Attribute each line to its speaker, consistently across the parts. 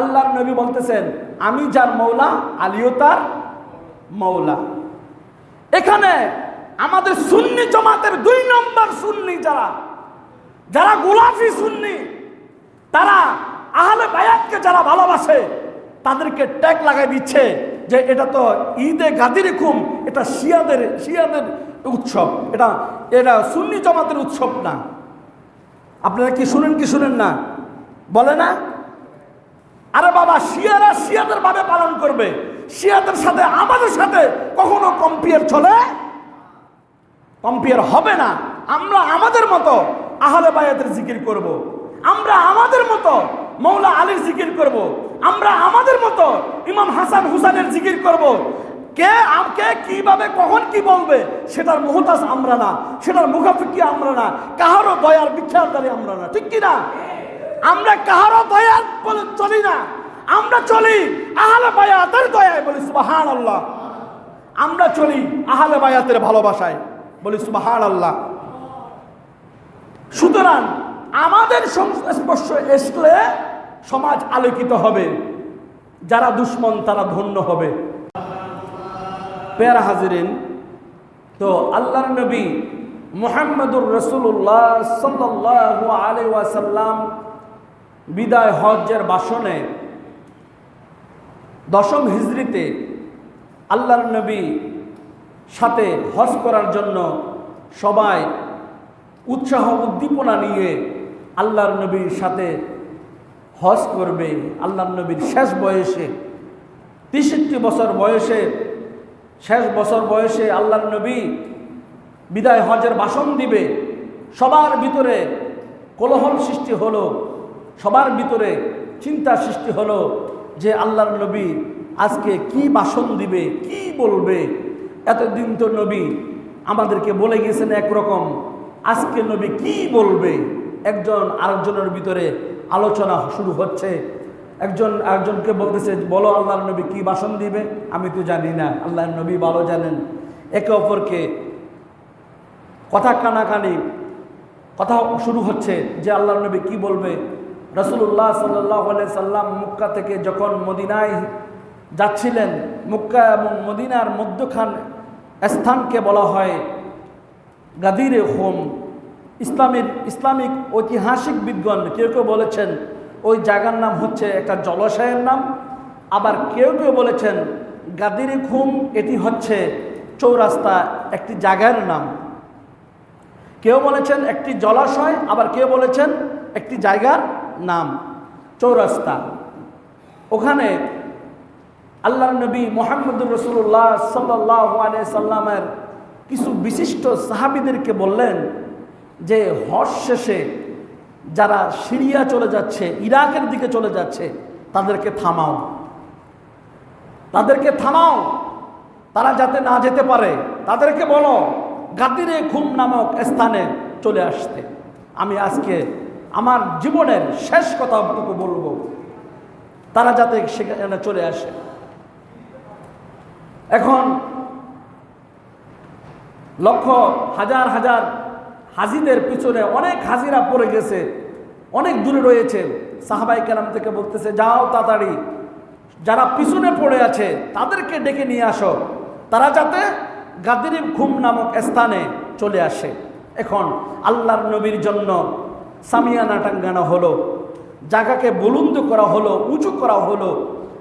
Speaker 1: আল্লাহর নবী বলতেছেন আমি যার মৌলা আলীও তার মৌলা। এখানে আমাদের সুন্নি জামাতের 2 নম্বর সুন্নি যারা গোলাফি সুন্নি, তারা আহলে বায়াতকে যারা ভালোবাসে তাদেরকে ট্যাগ লাগাই দিচ্ছে যে এটা তো ঈদে গাদির খুম, এটা শিয়াদের উৎসব, এটা সুন্নি জামাতের উৎসব না। আপনারা কি শুনেন না? বলে না? আরে বাবা, শিয়ারা শিয়াদের ভাবে পালন করবে, শিয়াদের সাথে আমাদের সাথে কখনো কম্পেয়ার হবে না। আমরা আমাদের মতো আহলে বায়াতের জিকির করব, আমরা আমাদের মতো মৌলা আলীর জিকির করব, আমরা আমাদের মতো ইমাম হাসান হুসাইনের জিকির করব। কে কিভাবে কখন কি বলবে সেটার মুহতাজ আমরা না, সেটার মুখাফিকি আমরা না, কাহারও দয়ার বিচারদারি আমরা না, ঠিক কি না? আমরা কাহারও দয়ার বলে চলি না, আমরা চলি আহলে বায়াতের দয়ায়, বলি সুবহানাল্লাহ। আমরা চলি আহলে বায়াতের ভালোবাসায়, বলি সুবহানাল্লাহ। সুতরাং আমাদের সংস্পর্শ আসলে সমাজ আলোকিত হবে, যারা দুশ্মন তারা ধন্য হবে। প্যারা হাজিরিন, তো আল্লাহর নবী মুহাম্মদুর রাসূলুল্লাহ সাল্লাল্লাহু আলাইহি ওয়াসাল্লাম বিদায় হজ্জের ভাষণে 10ম হিজরিতে আল্লাহর নবী সাথে হজ করার জন্য সবাই উৎসাহ উদ্দীপনা নিয়ে আল্লাহর নবীর সাথে হজ করবে। আল্লাহর নবীর শেষ বয়সে 63 বছর বয়সে, শেষ বছর বয়সে আল্লাহর নবী বিদায় হজের ভাষণ দিবে। সবার ভিতরে কোলাহল সৃষ্টি হলো, সবার ভিতরে চিন্তা সৃষ্টি হলো যে আল্লাহর নবী আজকে কি ভাষণ দিবে, কি বলবে। এতদিন তো নবী আমাদেরকে বলে গেছেন একরকম, আজকে নবী কি বলবে। একজন আরেকজনের ভিতরে আলোচনা শুরু হচ্ছে, একজন আরেকজনকে বলতেছে বলো আল্লাহর নবী কি ভাষণ দিবে। আমি তো জানি না, আল্লাহর নবী ভালো জানেন। একে অপরকে কথা কানাকানি, কথা শুরু হচ্ছে যে আল্লাহর নবী কি বলবে। রাসূলুল্লাহ সাল্লাল্লাহু আলাইহি সাল্লাম মক্কা থেকে যখন মদিনায় যাচ্ছিলেন, মক্কা এবং মদিনার মধ্যখান স্থানকে বলা হয় গাদিরে খুম। ইসলামিক ঐতিহাসিক বিদ্বান কেউ কেউ বলেছেন ওই জায়গার নাম হচ্ছে একটা জলাশয়ের নাম, আবার কেউ কেউ বলেছেন গাদিরে খুম এটি হচ্ছে চৌরাস্তা একটি জায়গার নাম। কেউ বলেছেন একটি জলাশয়, আবার কেউ বলেছেন একটি জায়গার নাম চৌরাস্তা। ওখানে আল্লাহর নবী মুহাম্মদুর রাসূলুল্লাহ সাল্লাল্লাহু আলাইহি সাল্লামের কিছু বিশিষ্ট সাহাবীদেরকে বললেন যে হজ শেষে যারা সিরিয়া চলে যাচ্ছে, ইরাকের দিকে চলে যাচ্ছে, তাদেরকে থামাও, তারা যাতে না যেতে পারে। তাদেরকে বলো গাদিরে খুম নামক স্থানে চলে আসতে। আমি আজকে আমার জীবনের শেষ কথাটুকু বলবো, তারা যাতে সেখানে চলে আসে। এখন লক্ষ হাজার হাজার হাজিদের পিছনে অনেক হাজিরা পড়ে গেছে, অনেক দূরে রয়েছে। সাহাবাই কেরাম থেকে বলতেছে যাও তাড়াতাড়ি, যারা পিছনে পড়ে আছে তাদেরকে ডেকে নিয়ে আসো, তারা যাতে গাদিরে খুম নামক স্থানে চলে আসে। এখন আল্লাহর নবীর জন্য সামিয়ানা টাঙ্গানো হলো, জায়গাকে বুলন্দ করা হলো, উঁচু করা হলো।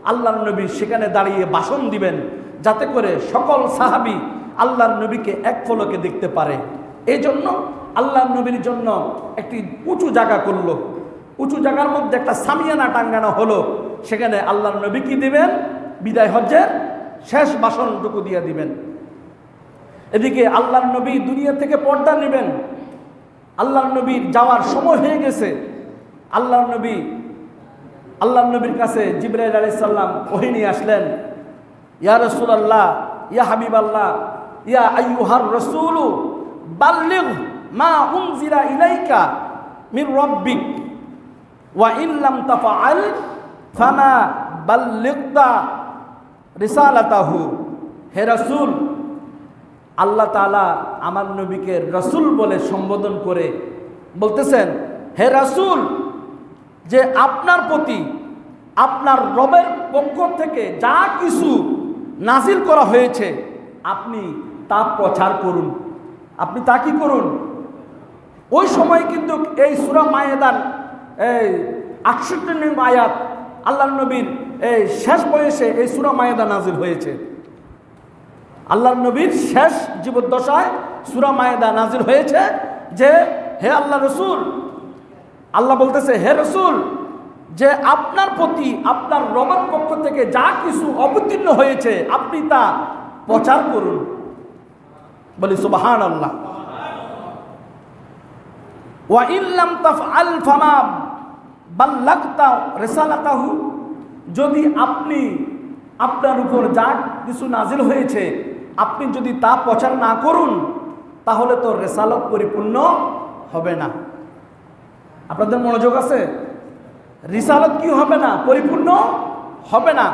Speaker 1: আল্লাহর নবী সেখানে দাঁড়িয়ে ভাষণ দিবেন যাতে করে সকল সাহাবী আল্লাহর নবীকে এক পলকে দেখতে পারে। এই জন্য আল্লাহর নবীর জন্য একটি উঁচু জায়গা করলো, উঁচু জায়গার মধ্যে একটা সামিয়ানা টাঙ্গানো হলো। সেখানে আল্লাহর নবী কি দিবেন? বিদায় হজ্জের শেষ ভাষণটুকু দিয়ে দিবেন। এদিকে আল্লাহর নবী দুনিয়া থেকে পর্দা নেবেন। আল্লাহর নবীর যাওয়ার সময় হয়ে গেছে। আল্লাহর নবীর কাছে জিবরাইল আলাইহিস সালাম ওহী নিয়ে আসলেন। ইয়া রাসূলুল্লাহ, ইয়া হাবিবাল্লাহ, ইয়া আইয়ুহার রাসূলু বাল্লিগ মা উনজিলা ইলাইকা মির রাব্বিক ওয়া ইন লাম তাফআল ফামা বাল্লিগতা রিসালাতাহু। হে রাসূল, আল্লাহ তাআলা আমার নবীকে রাসূল বলে সম্বোধন করে বলতেছেন, হে রাসূল, যে আপনার প্রতি আপনার রবের পক্ষ থেকে যা কিছু নাজিল করা হয়েছে আপনি তা প্রচার করুন। আপনি তা কি করুন? ওই সময় কিন্তু এই সূরা মায়েদার এই 68 নম্বর আয়াত আল্লাহর নবীর এই শেষ বয়সে এই সূরা মায়েদা নাজিল হয়েছে। আল্লাহর নবীর শেষ জীবদ্দশায় সূরা মায়েদা নাজিল হয়েছে যে হে আল্লাহ রসুল, আল্লাহ বলতেছে হে রসুল, যে আপনার প্রতি আপনার রবের পক্ষ থেকে যা কিছু অবতীর্ণ হয়েছে আপনি তা প্রচার করুন। বলি সুবহানাল্লাহ। ওয়া ইল্লাম তাফআল ফামা বাল্লাগতা রিসালাতাহু, যদি আপনি আপনার উপর যা কিছু নাজিল হয়েছে আপনি যদি তা প্রচার না করুন তাহলে তো রিসালাত পরিপূর্ণ হবে না। আপনাদের মনোযোগ আছে? রিসালাত কি হবে না? পরিপূর্ণ হবে না।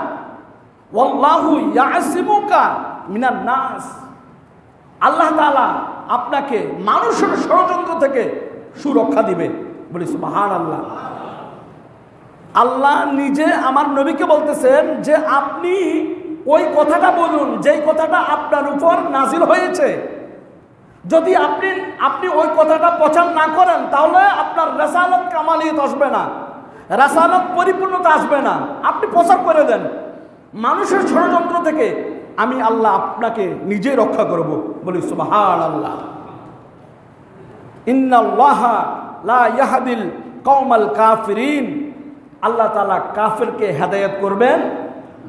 Speaker 1: ওয়াল্লাহু ইয়াসিমুকা মিনান নাস, আল্লাহ তাআলা আপনাকে মানুষের ষড়যন্ত্র থেকে সুরক্ষা দিবে। বলি সুবহানাল্লাহ। আল্লাহ নিজে আমার নবীকে বলতেছেন যে আপনি ওই কথাটা বলুন যেই কথাটা আপনার উপর নাজিল হয়েছে। যদি আপনি ওই কথাটা প্রচার না করেন তাহলে আপনার রিসালাত কামালিয়ত আসবে না, রিসালাত পরিপূর্ণতা আসবে না। আপনি প্রচার করে দেন, মানুষের ষড়যন্ত্র থেকে আমি আল্লাহ আপনাকে নিজে রক্ষা করব। বলি সুবহানাল্লাহ। ইন্নাল্লাহা লা ইয়াহদিল কওমাল কাফিরিন, আল্লাহ তাআলা কাফেরকে হেদায়েত করবেন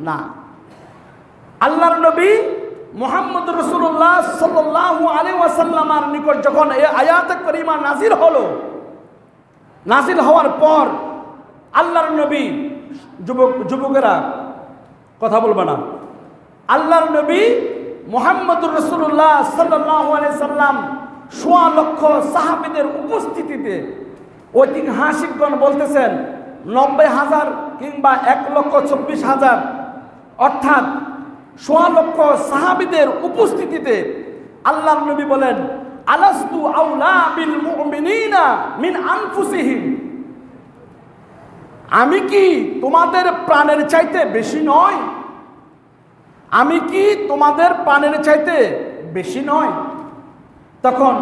Speaker 1: না। আল্লাহর নবী মুহাম্মদ রাসূলুল্লাহ সাল্লাল্লাহু আলাইহি ওয়াসাল্লামের নিকট যখন এই আয়াত কারিমা নাজিল হলো, নাজিল হওয়ার পর আল্লাহর নবী, যুবকেরা কথা বলবে না, আল্লাহর নবী মুহাম্মদ রাসূলুল্লাহ সাল্লাল্লাহু আলাইহি সাল্লাম ১.৫ লক্ষ সাহাবীদের উপস্থিতিতে ঐতিহাসিকগণ বলতেছেন ৯০,০০০ কিংবা ১,২৪,০০০, অর্থাৎ ১.৫ লক্ষ সাহাবীদের উপস্থিতিতে আল্লাহর নবী বলেন আলাস্তু আউলা বিল মুমিনিনা মিন আনফুসিহিম, আমি কি তোমাদের প্রাণের চাইতে বেশি নয়? আমি কি তোমাদের প্রাণের চাইতে বেশি নয়? তখন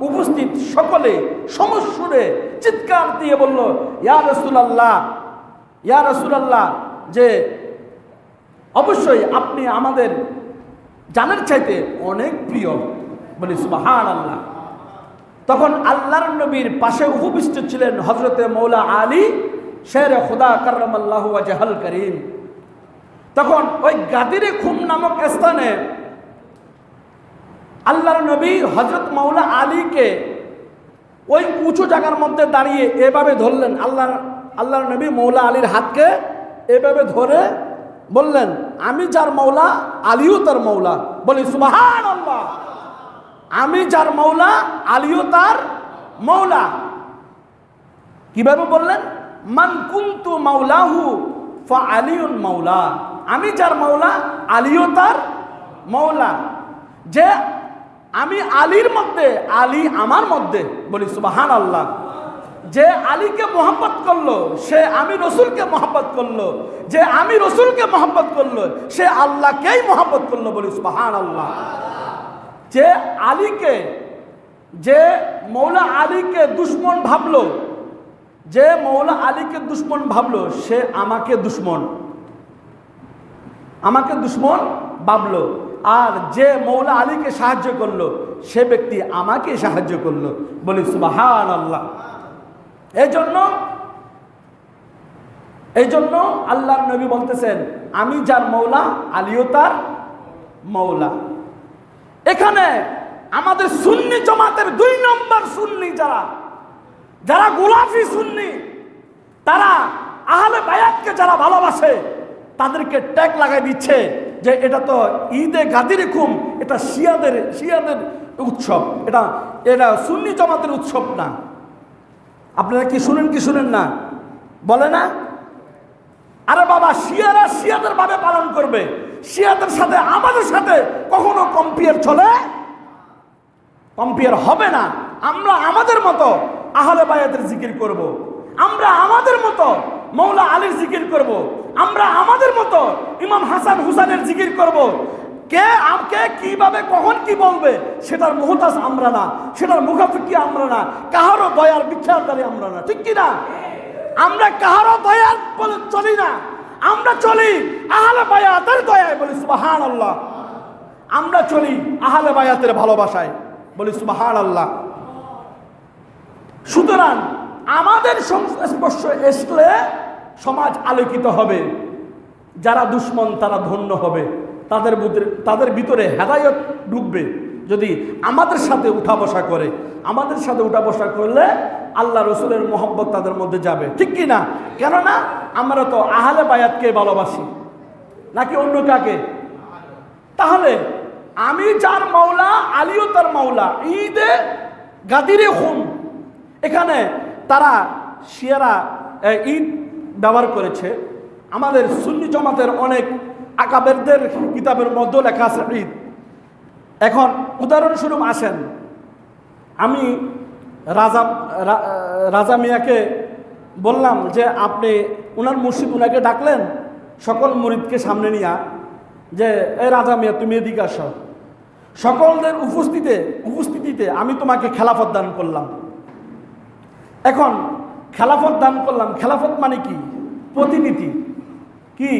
Speaker 1: উপস্থিত সকলে সমস্বরে চিৎকার দিয়ে বলল ইয়া রাসূলুল্লাহ, ইয়া রাসূলুল্লাহ, যে অবশ্যই আপনি আমাদের জানের চাইতে অনেক প্রিয়। বলি সুবহানাল্লাহ। তখন আল্লাহর নবীর পাশে উপবিষ্ট ছিলেন হযরতে মৌলা আলী শের খুদা কাররামাল্লাহু ওয়াজহাল করিম। তখন ওই গাদিরে খুম নামক স্থানে আল্লাহর নবী হযরত মৌলা আলীকে ওই উঁচু জায়গার মধ্যে দাঁড়িয়ে এভাবে ধরলেন। আল্লাহর নবী মৌলা আলীর হাতকে এভাবে ধরে বললেন আমি যার মৌলা আলীও তার মৌলা। বলি সুবহানাল্লাহ। আমি যার মৌলা আলীও তার মৌলা। কিভাবে বললেন? মান কুনতু মাওলাহু ফা আলিউন মাওলা, আমি যার মৌলা আলীও তার মৌলা। যে আমি আলীর মধ্যে, আলী আমার মধ্যে। বলি সুবহানাল্লাহ। যে আলীকে মহব্বত করলো সে আমি রসুলকে মহব্বত করলো, যে আমি রসুলকে মহব্বত করলো সে আল্লাহকেই মহব্বত করলো। বলি সুবহানাল্লাহ। যে আলীকে, যে মৌলা আলীকে দুশ্মন ভাবলো, যে মৌলা আলীকে দুশ্মন ভাবলো সে আমাকে দুশ্মন ভাবলো। আর যে মৌলা আলীকে সাহায্য করলো সে ব্যক্তি আমাকে সাহায্য করলো। বলি সুবহানাল্লাহ। এই জন্য আল্লাহর নবী বলতেছেন আমি যার মৌলা আলীও তার মৌলা। এখানে আমাদের সুন্নি জামাতের ২ নম্বর সুন্নি যারা গোলাফি সুন্নি, তারা আহলে বায়াতকে যারা ভালোবাসে তাদেরকে ট্যাগ লাগাই দিচ্ছে যে এটা তো ঈদে গাদিরে খুম, এটা শিয়াদের উৎসব, এটা সুন্নি জামাতের উৎসব না। আপনারা কি শুনেন না? বলে না? আরে বাবা, শিয়ারা শিয়াদের ভাবে পালন করবে, শিয়াদের সাথে আমাদের সাথে কখনো কম্পেয়ার হবে না। আমরা আমাদের মতো আহলে বায়াতের জিকির করব, আমরা আমাদের মতো মৌলা আলীর জিকির করব, আমরা আমাদের মতো ইমাম হাসান হুসাইনের জিকির করব। কে আমাকে কিভাবে কখন কি বলবে সেটার মুহতাজ আমরা না, সেটার মুখাফিকি আমরা না, কাহারও দয়ার বিচারদারি আমরা না, ঠিক কি না? আমরা কাহারও দয়ার বলে চলি না, আমরা চলি আহলে বায়াতের দয়ায়, বলি সুবহানাল্লাহ। আমরা চলি আহলে বায়াতের ভালোবাসায়, বলি সুবহানাল্লাহ। সুতরাং আমাদের সংস্পর্শ আসলে সমাজ আলোকিত হবে, যারা দুশ্মন তারা ধন্য হবে, তাদের ভিতরে হেদায়েত ঢুকবে যদি আমাদের সাথে উঠা বসা করে। আমাদের সাথে উঠা বসা করলে আল্লাহ রসুলের মহব্বত তাদের মধ্যে যাবে, ঠিক কি না? কেননা আমরা তো আহলে বায়াতকে ভালোবাসি, নাকি অন্য কাকে? তাহলে আমি যার মাওলা, আলীও তার মাওলা। ঈদে গাদিরে খুন, এখানে তারা শিয়ারা ঈদ ব্যবহার করেছে। আমাদের সুন্নি জামাতের অনেক আকাবেরদের কিতাবের মধ্যে লেখা আছে ঈদ। এখন উদাহরণস্বরূপ আসেন, আমি রাজা মিয়াকে বললাম যে আপনি ওনার মুর্শিদ ওনাকে ডাকলেন সকল মুরিদকে সামনে নিয়ে, যে এই রাজা মিয়া তুমি এদিকে আসো, সকলদের উপস্থিতিতে আমি তোমাকে খেলাফত দান করলাম। এখন খেলাফত দান করলাম, খেলাফত মানে কি? প্রতিনিধি। কি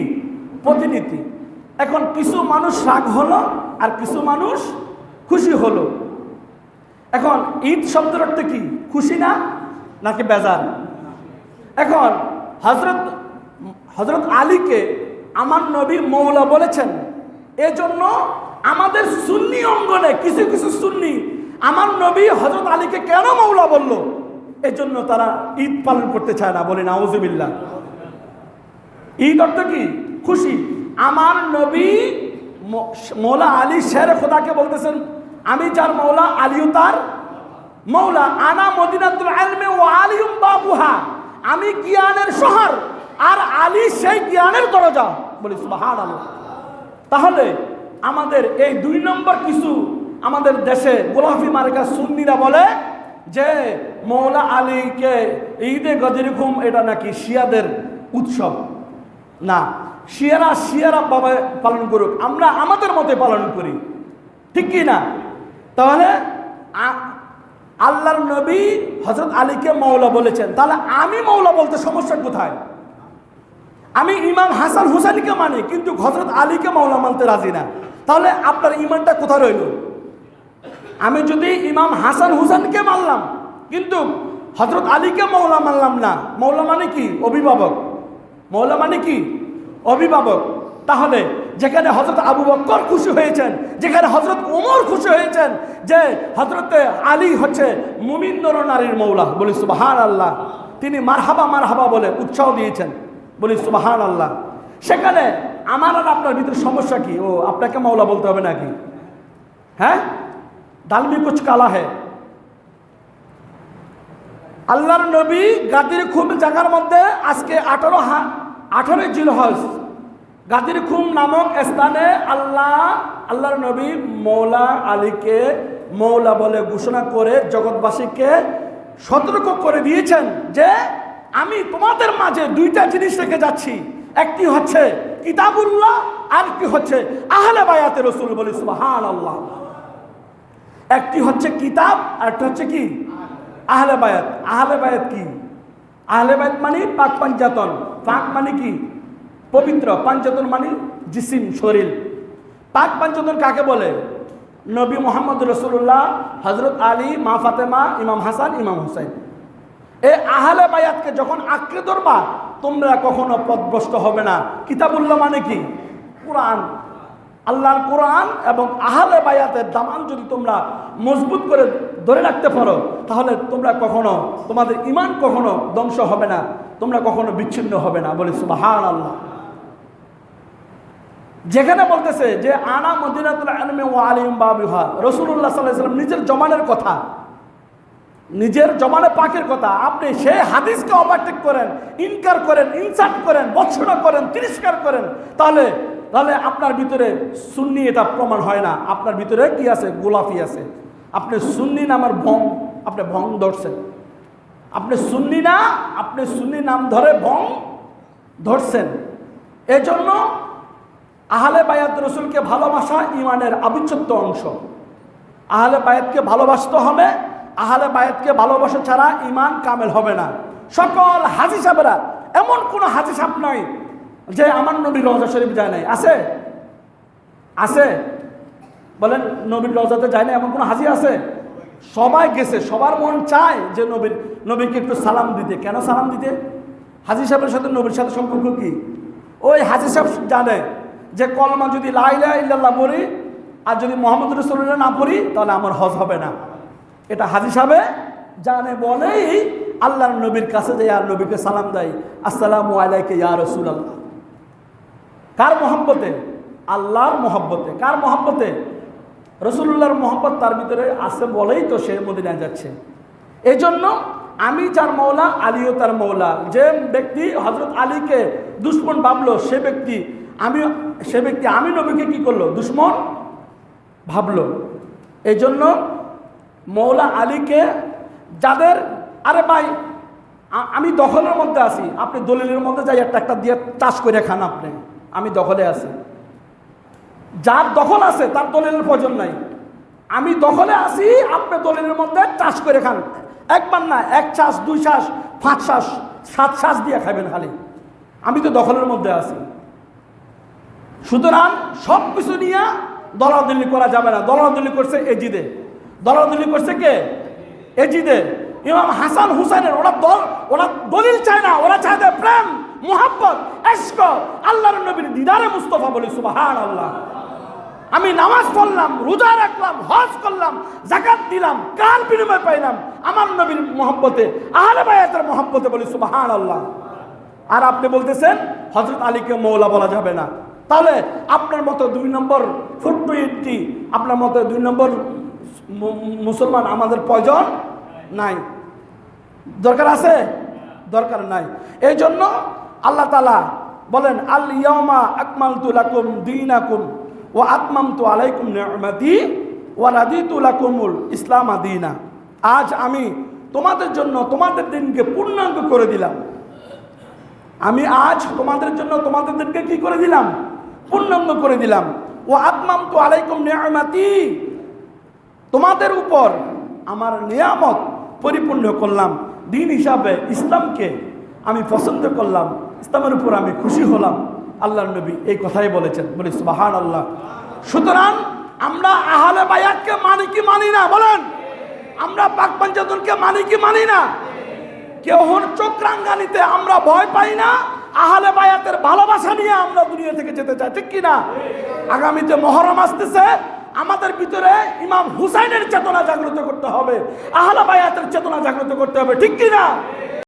Speaker 1: প্রতিনিধি? এখন কিছু মানুষ রাগ হলো আর কিছু মানুষ খুশি হলো। এখন ঈদ শব্দের অর্থ কি? খুশি না নাকি বেজার? এখন হযরত আলীকে আমার নবী মৌলা বলেছেন, এজন্য আমাদের সুন্নি অঙ্গনে কিছু কিছু সুন্নি আমার নবী হযরত আলীকে কেন মৌলা বলল, এজন্য তারা ঈদ পালন করতে চায় না, বলে নাউজুবিল্লাহ। ঈদ অর্থ কি? খুশি। আমার নবী মৌলা আলী শের খোদাকে বলতেছেন, আমি যার মৌলা আলীও তার মৌলা। আনা মদিনাতুল ইলমি ওয়া আলিয়ুম বাবুহা, আমি জ্ঞানের শহর আর আলী সেই জ্ঞানের দরজা, বলি সুবহানাল্লাহ। তাহলে আমাদের এই 2 নম্বর কিছু আমাদের দেশে গোলাফি মার্কা সুন্নিরা বলে যে মৌলা আলীকে ঈদে গদির খুম এটা নাকি শিয়াদের উৎসব। না, শিয়ারা বাবা পালন করুক, আমরা আমাদের মতে পালন করি, ঠিক কি না? তাহলে আল্লাহর নবী হযরত আলীকে মৌলা বলেছেন, তাহলে আমি মৌলা বলতে সমস্যা কোথায়? আমি ইমাম হাসান হুসাইনকে মানি কিন্তু হযরত আলীকে মৌলা মানতে রাজি না, তাহলে আপনার ইমানটা কোথায় রইল? আমি যদি ইমাম হাসান হুসাইনকে মানলাম কিন্তু হযরত আলীকে মৌলা মানলাম না, মৌলা মানে কি? অভিভাবক। মৌলা মানে কি? অভিভাবক। তাহলে যেখানে হযরত আবু বকর খুশি হয়েছেন, যেখানে হযরত ওমর খুশি হয়েছেন যে হযরত আলী হচ্ছে মুমিন নর নারীর মৌলা, বলি সুবহানাল্লাহ, তিনি মারহাবা মারহাবা বলে উৎসাহ দিয়েছেন, বলি সুবহানাল্লাহ, সেখানে আমার আর আপনার ভিতরে সমস্যা কি? ও আপনাকে মৌলা বলতে হবে নাকি? হ্যাঁ, ডালমি কুছ কালা है। আল্লাহর নবী গাদির খুম জায়গার মধ্যে আজকে 18 জিলহজ গাদির খুম নামক স্থানে আল্লাহর নবী মৌলা আলীকে মৌলা বলে ঘোষণা করে জগৎবাসীকে সতর্ক করে দিয়েছেন যে আমি তোমাদের মাঝে 2টা জিনিস রেখে যাচ্ছি, একটি হচ্ছে কিতাবুল্লাহ আর একটি হচ্ছে আহলে বায়াতে রাসূল, বলি সুবহানাল্লাহ। একটি হচ্ছে কিতাব আর একটা হচ্ছে কি? আহলে বায়াত। আহলে বায়াত কি? আহলে বায়াত মানে পাক পাঞ্জাতন। পাক মানে কি? পবিত্র। পাঞ্জাতন মানে জিসিম, শরীর। পাক পাঞ্জাতন কাকে বলে? নবী মুহাম্মদ রাসূলুল্লাহ, হযরত আলী, মা ফাতেমা, ইমাম হাসান, ইমাম হুসাইন। এই আহলে বায়াতকে যখন আঁকড়ে ধরবা তোমরা কখনো পথভ্রষ্ট হবে না। কিতাবুল্লাহ মানে কি? কোরআন, আল্লাহর কোরআন এবং আহলে বায়াতের দামান যদি তোমরা মজবুত করে ধরে রাখতে পারো তাহলে তোমরা কখনো, তোমাদের ঈমান কখনো ধ্বংস হবে না, তোমরা কখনো বিচ্ছিন্ন হবে না, বলি সুবহানাল্লাহ। যেখানে বলতেছে যে আনা মদিনাতুল ইলমি ওয়া আলিয়ুম বাবুহা, রাসূলুল্লাহ সাল্লাল্লাহু আলাইহি ওয়াসাল্লাম নিজের জমানের কথা, নিজের জমানে পাকের কথা, আপনি সেই হাদিসকে ওভারটেক করেন, ইনকার করেন, ইনসাল্ট করেন, ভৎসনা করেন, তিরস্কার করেন, তাহলে আপনার ভিতরে সুন্নি এটা প্রমাণ হয় না। আপনার ভিতরে কি আছে? গোলাফি আছে। আপনি সুন্নি নামের ভং, আপনি ভং ধরছেন। আপনি সুন্নি না, আপনি সুন্নি নাম ধরে ভং ধরছেন। এজন্য আহলে বায়াত রসুলকে ভালোবাসা ইমানের অবিচ্ছেদ্য অংশ। আহলে বায়াতকে ভালোবাসতে হবে। আহলে বায়াতকে ভালোবাসা ছাড়া ইমান কামেল হবে না। সকল হাজী সাহেবরা, এমন কোনো হাজী সাহেব নয় যে আমার নবীর রওজা শরীফ যায় নাই। আছে? আছে? বলেন নবীর রওজাতে যায় না এমন কোনো হাজী আছে? সবাই গেছে। সবার মন চায় যে নবীকে একটু সালাম দিতে। কেন সালাম দিতে? হাজী সাহেবের সাথে নবীর সাথে সম্পর্ক কি? ওই হাজী সাহেব জানে যে কলমা যদি লা ইলাহা ইল্লাল্লাহ পড়ি আর যদি মুহাম্মদ রাসূলুল্লাহ না পড়ি তাহলে আমার হজ হবে না। এটা হাজী সাহেব জানে বলেই আল্লাহর নবীর কাছে যায় আর নবীকে সালাম দেয়, আসসালামু আলাইকা ইয়া রাসূলুল্লাহ। কার মহব্বতে? আল্লাহর মহব্বতে। কার মহব্বতে? রাসূলুল্লাহর মহব্বত তার ভিতরে আছে বলেই তো সে মদিনায় যাচ্ছে। এই জন্য আমি যার মৌলা, আলীও তার মৌলা। যে ব্যক্তি হযরত আলীকে দুশমন ভাবলো সে ব্যক্তি আমি নবীকে কি করলো? দুশমন ভাবলো। এই জন্য মৌলা আলীকে যাদের, আরে ভাই আমি দখলের মধ্যে আছি, আপনি দলিলের মধ্যে যাই একটা দিয়ে চাষ করে খান আপনি, আমি দখলে আছি। যার দখল আছে তার দলিলের প্রয়োজন নাই। আমি দখলে আছি, আপনি দলিলের মধ্যে চাষ করে খান। একবার না, 1 চাষ 2 চাষ 5 চাষ 7 চাষ দিয়ে খাবেন খালি, আমি তো দখলের মধ্যে আছি। সুতরাং সব কিছু নিয়ে দলাদলি করা যাবে না। দলাদলি করছে এজিদে। দলাদলি করছে কে? এজিদে। ইমাম হাসান হুসাইনের ওরা দলিল চায় না, ওরা চায় প্রেম, মুহাব্বত, ইশক, আল্লাহর নবীর দিদারে মুস্তাফা। বলি সুবহানাল্লাহ। আমি নামাজ পড়লাম, রোজা রাখলাম, হজ করলাম, যাকাত দিলাম, কার বিনিময় পাইলাম? আমার নবীর মুহাব্বতে, আহলে বায়াতের মুহাব্বতে। বলি সুবহানাল্লাহ। আর আপনি বলতেছেন হযরত আলীকে মৌলা বলা যাবে না। তাহলে আপনার মতো 2 নম্বর ফুটবইটি, আপনার মতো 2 নম্বর মুসলমান আমাদের প্রয়োজন নাই। দরকার আছে? দরকার নাই। এই জন্য আল্লাহ তাআলা বলেন, আল ইয়াউমা আকমালতু লাকুম দীনাকুম ওয়া আতমামতু আলাইকুম নি'মাতি ওয়া রাদিতু লাকুমুল ইসলাম দীনা। আজ আমি তোমাদের জন্য তোমাদের দিনকে পূর্ণাঙ্গ করে দিলাম। আমি আজ তোমাদের জন্য তোমাদের দিনকে কি করে দিলাম? পূর্ণাঙ্গ করে দিলাম। ওয়া আতমামতু আলাইকুম নি'মাতি, তোমাদের উপর আমার নিয়ামত পরিপূর্ণ করলাম। দিন হিসাবে ইসলামকে আমি পছন্দ করলাম, ইসলামের উপর আমি খুশি হলাম। আল্লাহর নবী এই কথাই বলেছেন। বলি সুবহানাল্লাহ। সুতরাং আমরা আহলে বায়াতকে মানি কি মানি না? বলেন। আমরা পাক পাঞ্জাতনকে মানি কি মানি না? কেউ চোখ রাঙ্গানিতে আমরা ভয় পাই না। আহলে বায়াতের ভালোবাসা নিয়ে আমরা দুনিয়া থেকে যেতে চাই, ঠিক কিনা? আগামীতে মুহররম আসতেছে, আমাদের ভিতরে ইমাম হুসাইনের চেতনা জাগ্রত করতে হবে, আহলে বায়াতের চেতনা জাগ্রত করতে হবে, ঠিক কিনা?